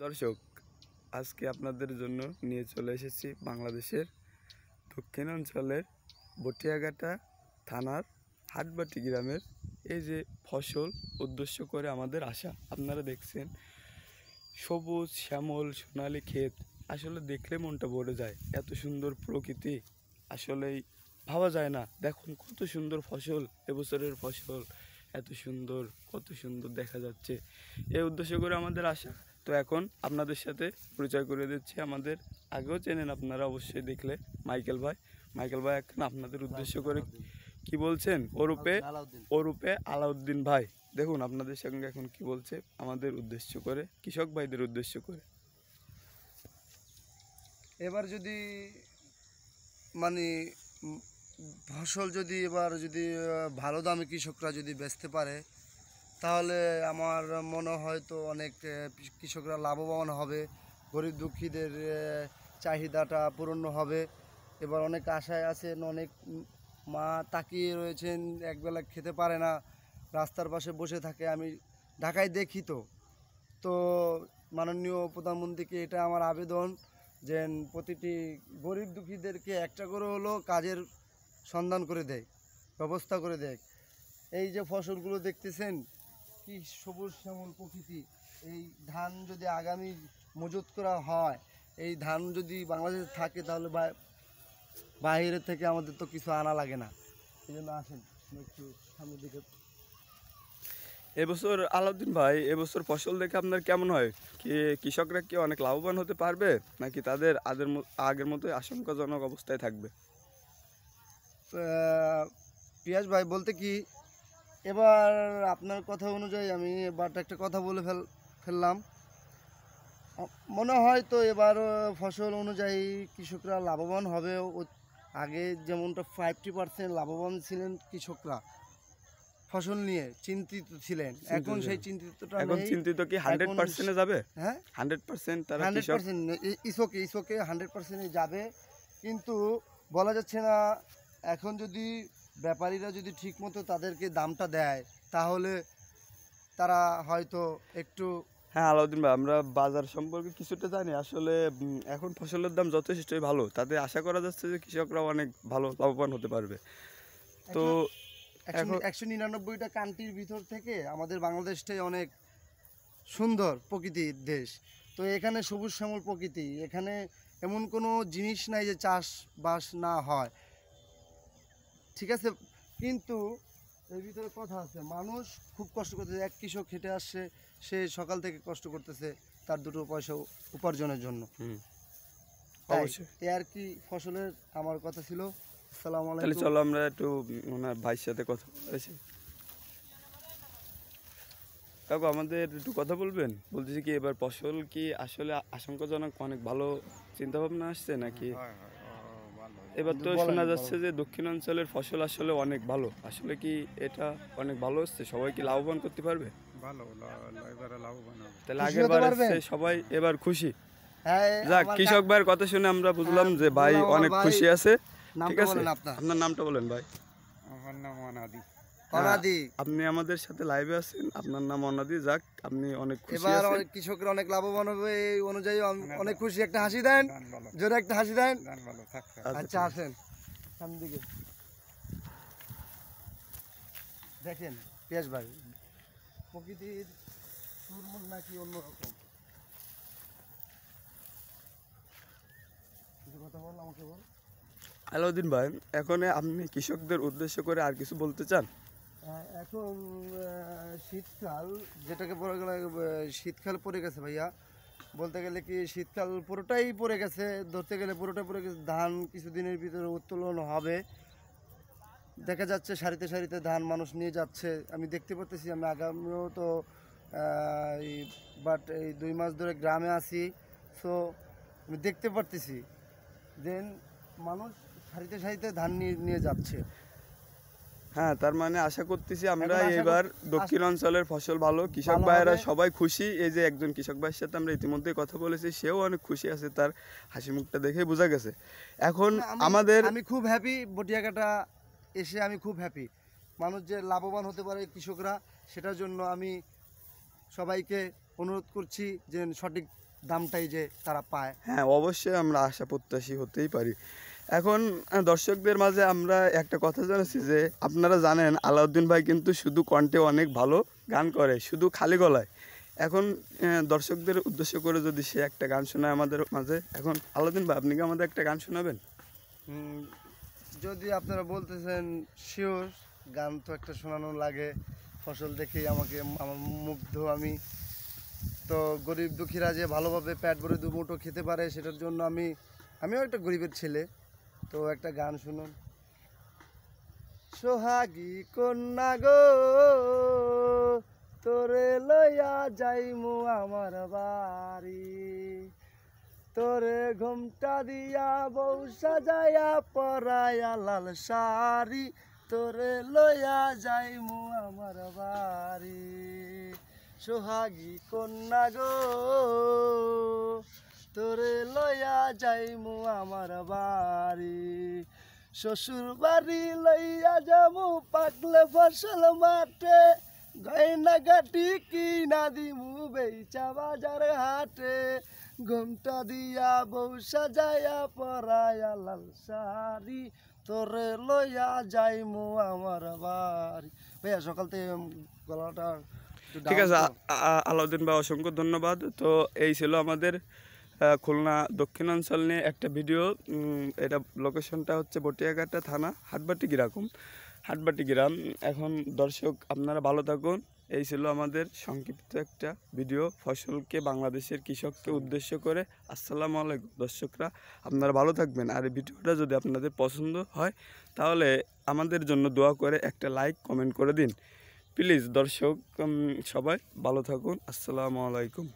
দর্শক, আজকে আপনাদের জন্য নিয়ে চলে এসেছি বাংলাদেশের দক্ষিণাঞ্চলের বটিয়াঘাটা থানার হাটবাটি গ্রামের এই যে ফসল উদ্দেশ্য করে আমাদের আসা। আপনারা দেখছেন সবুজ শ্যামল সোনালি ক্ষেত, আসলে দেখলে মনটা ভরে যায়। এত সুন্দর প্রকৃতি আসলেই ভাবা যায় না। দেখুন কত সুন্দর ফসল, এবছরের ফসল এত সুন্দর, কত সুন্দর দেখা যাচ্ছে। এই উদ্দেশ্য করে আমাদের আসা। তো এখন আপনাদের সাথে পরিচয় করে দিচ্ছি, আমাদের আগেও চেনেন আপনারা অবশ্যই দেখলে, মাইকেল ভাই। মাইকেল ভাই এখন আপনাদের উদ্দেশ্য করে কি বলছেন, ওরূপে আলাউদ্দিন ভাই। দেখুন আপনাদের সঙ্গে এখন কি বলছে আমাদের উদ্দেশ্য করে, কৃষক ভাইদের উদ্দেশ্য করে। এবার যদি মানে ফসল যদি এবার যদি ভালো দামে কৃষকরা যদি বেচতে পারে, তাহলে আমার মনে হয় তো অনেক কৃষকরা লাভবান হবে, গরিব দুঃখীদের চাহিদাটা পূরণ হবে। এবার অনেক আশায় আছেন, অনেক মা তাকিয়ে রয়েছেন, একবেলা খেতে পারে না, রাস্তার পাশে বসে থাকে। আমি ঢাকায় দেখি তো তো মাননীয় প্রধানমন্ত্রীকে এটা আমার আবেদন, যে প্রতিটি গরিব দুঃখীদেরকে একটা করে হলো কাজের সন্ধান করে দেয়, ব্যবস্থা করে দেয়। এই যে ফসলগুলো দেখতেছেন, কি সবুজ শ্যামল প্রকৃতি। এই ধান যদি আগামী মজুত করা হয়, এই ধান যদি বাংলাদেশে থাকে, তাহলে বাইরে থেকে আমাদের তো কিছু আনা লাগে না। এই জন্য আসেন একটু সামনের দিকে। এবছর আলাউদ্দিন ভাই, এবছর ফসল দেখে আপনার কেমন হয়? কি কৃষকরা কি অনেক লাভবান হতে পারবে, নাকি তাদের আগের মতোই আশঙ্কাজনক অবস্থায় থাকবে? পিয়াস ভাই বলতে কি, এবার আপনার কথা অনুযায়ী আমি এবার একটা কথা বলে ফেললাম। মনে হয় তো এবার ফসল অনুযায়ী কৃষকরা লাভবান হবে। আগে যেমনটা 50% লাভবান ছিলেন কৃষকরা, ফসল নিয়ে চিন্তিত ছিলেন, এখন সেই চিন্তিতটা এখন নেই। চিন্তিত কি 100% যাবে? হ্যাঁ, 100% তারা 100% ইসোকে 100% যাবে, কিন্তু বলা যাচ্ছে না। এখন যদি ব্যাপারীরা যদি ঠিকমতো তাদেরকে দামটা দেয়, তাহলে তারা হয়তো একটু। হ্যাঁ আলাউদ্দিন ভাই, আমরা বাজার সম্পর্কে কিছুটা জানি। আসলে এখন ফসলের দাম যথেষ্টই ভালো, তাতে আশা করা যাচ্ছে যে কৃষকরা অনেক ভালো লাভবান হতে পারবে। তো 199টা কান্ট্রির ভিতর থেকে আমাদের বাংলাদেশটাই অনেক সুন্দর প্রকৃতির দেশ। তো এখানে সবুজ শ্যামল প্রকৃতি, এখানে এমন কোনো জিনিস নাই যে চাষবাস না হয়, ঠিক আছে। কিন্তু এর ভিতরে কথা আছে, মানুষ খুব কষ্ট করতেছে। এক কৃষক হেঁটে আসছে, সে সকাল থেকে কষ্ট করতেছে তার দুটো পয়সা উপার্জনের জন্য। অবশ্যই এ আর কি ফসলের আমার কথা ছিল। আসসালামু তাহলে আলাইকুম। চলো আমরা একটু ওনার ভাইয়ের সাথে কথা বলেছি। কাকু, আমাদের একটু কথা বলবেন? বলতেছি কি, এবার ফসল কি আসলে আশঙ্কাজনক অনেক ভালো চিন্তা ভাবনা আসছে নাকি? এবার তো শোনা যাচ্ছে যে দক্ষিণাঞ্চলের ফসল আসলে অনেক ভালো, আসলে কি এটা অনেক ভালো হচ্ছে? সবাই কি লাভবান করতে পারবে? তাহলে আগের বার সবাই এবার খুশি। যাক, কৃষক ভাইয়ের কথা শুনে আমরা বুঝলাম যে ভাই অনেক খুশি আছে। ঠিক আছে, আপনার নামটা বলেন ভাই। আমার নাম অনাদি। অনাদি, আপনি আমাদের সাথে লাইভে আছেন, আপনার নাম অনাদি। যাক, আপনি অনেক খুশি এবার আছেন। অনেক কৃষকরা অনেক লাভবান হবে, এই অনুযায়ী আমি অনেক খুশি। একটা হাসি দেন, জোরে একটা হাসি দেন। আচ্ছা আসেন সামনের দিকে। দেখেন পিয়াস ভাই, প্রকৃতির সুরমন নাকি অন্যরকম। কিছু কথা বল, আমাকে বল। আলাউদ্দিন ভাই, এখন আপনি কৃষকদের উদ্দেশ্য করে আর কিছু বলতে চান? এখন শীতকাল যেটাকে বলা গেল, শীতকাল পড়ে গেছে ভাইয়া। বলতে গেলে কি, শীতকাল পুরোটাই পড়ে গেছে, ধরতে গেলে পুরোটাই পড়ে গেছে। ধান কিছুদিনের ভিতরে উত্তোলন হবে, দেখা যাচ্ছে সারিতে সারিতে ধান মানুষ নিয়ে যাচ্ছে, আমি দেখতে পাচ্ছি। আমি আগামীও তো বাট এই 2 মাস ধরে গ্রামে আছি, সো আমি দেখতে পারতেছি যে মানুষ সারিতে সারিতে ধান নিয়ে যাচ্ছে। হ্যাঁ, তার মানে আশা করতেছি আমরা এবার দক্ষিণাঞ্চলের ফসল ভালো, কৃষক ভাইয়েরা সবাই খুশি। এই যে একজন কৃষক ভাইয়ের সাথে আমরা ইতিমধ্যে কথা বলেছি, সেও অনেক খুশি আছে, তার হাসি মুখটা দেখে বোঝা গেছে। এখন আমি খুব হ্যাপি, বটিয়াঘাটা এসে আমি খুব হ্যাপি। মানুষ যে লাভবান হতে পারে কৃষকরা, সেটার জন্য আমি সবাইকে অনুরোধ করছি যে সঠিক দামটাই যে তারা পায়। হ্যাঁ, অবশ্যই আমরা আশা প্রত্যাশী হতেই পারি। এখন দর্শকদের মাঝে আমরা একটা কথা জানাচ্ছি যে আপনারা জানেন আলাউদ্দিন ভাই কিন্তু শুধু কণ্ঠে অনেক ভালো গান করে, শুধু খালি গলায়। এখন দর্শকদের উদ্দেশ্য করে যদি সে একটা গান শোনায় আমাদের মাঝে, এখন আলাউদ্দিন ভাই আপনি কি আমাদের একটা গান শোনাবেন? যদি আপনারা বলতেছেন শিওর, গান তো একটা শোনানো লাগে। ফসল দেখেই আমার মুগ্ধ আমি। তো গরিব দুঃখীরা যে ভালোভাবে পেট ভরে দুমুঠো খেতে পারে সেটার জন্য আমিও একটা গরিবের ছেলে। তো একটা গান শুনুন। সোহাগী কন্যা গো, তোরে লইয়া যাইমু আমার বাড়ি, তোরে ঘুমটা দিয়া বউ সাজায়া পরায়া লাল শাড়ি, তোরে লইয়া যাইমু আমার বাড়ি। সোহাগী কন্যা গো, তোরে লইয়া যাইমু আমার বাড়ি, শ্বশুর বাড়ি লইয়া যামু পাকলে ফসল মাঠে, গয়না গাটি কিনা দিমু বেচা বাজার হাটে, ঘুমটা দিয়া বউ সাজায়া পরায়া লাল শাড়ি, তোরে লইয়া যাইমু আমার বাড়ি। ভাইয়া সকাল থেকে গলাটা ঠিক আছে, আলাউদ্দিন ভাই অসংখ্য ধন্যবাদ। তো এই ছিল আমাদের খুলনা দক্ষিণাঞ্চল নিয়ে একটা ভিডিও। এটা লোকেশনটা হচ্ছে বটিয়াঘাটা থানা হাটবাটি গ্রাম। এখন দর্শক আপনারা ভালো থাকুন। এই ছিল আমাদের সংক্ষিপ্ত একটা ভিডিও ফসলকে বাংলাদেশের কৃষককে উদ্দেশ্য করে। আসসালামু আলাইকুম দর্শকরা, আপনারা ভালো থাকবেন। আর এই ভিডিওটা যদি আপনাদের পছন্দ হয় তাহলে আমাদের জন্য দোয়া করে একটা লাইক কমেন্ট করে দিন প্লিজ। দর্শক সবাই ভালো থাকুন। আসসালামু আলাইকুম।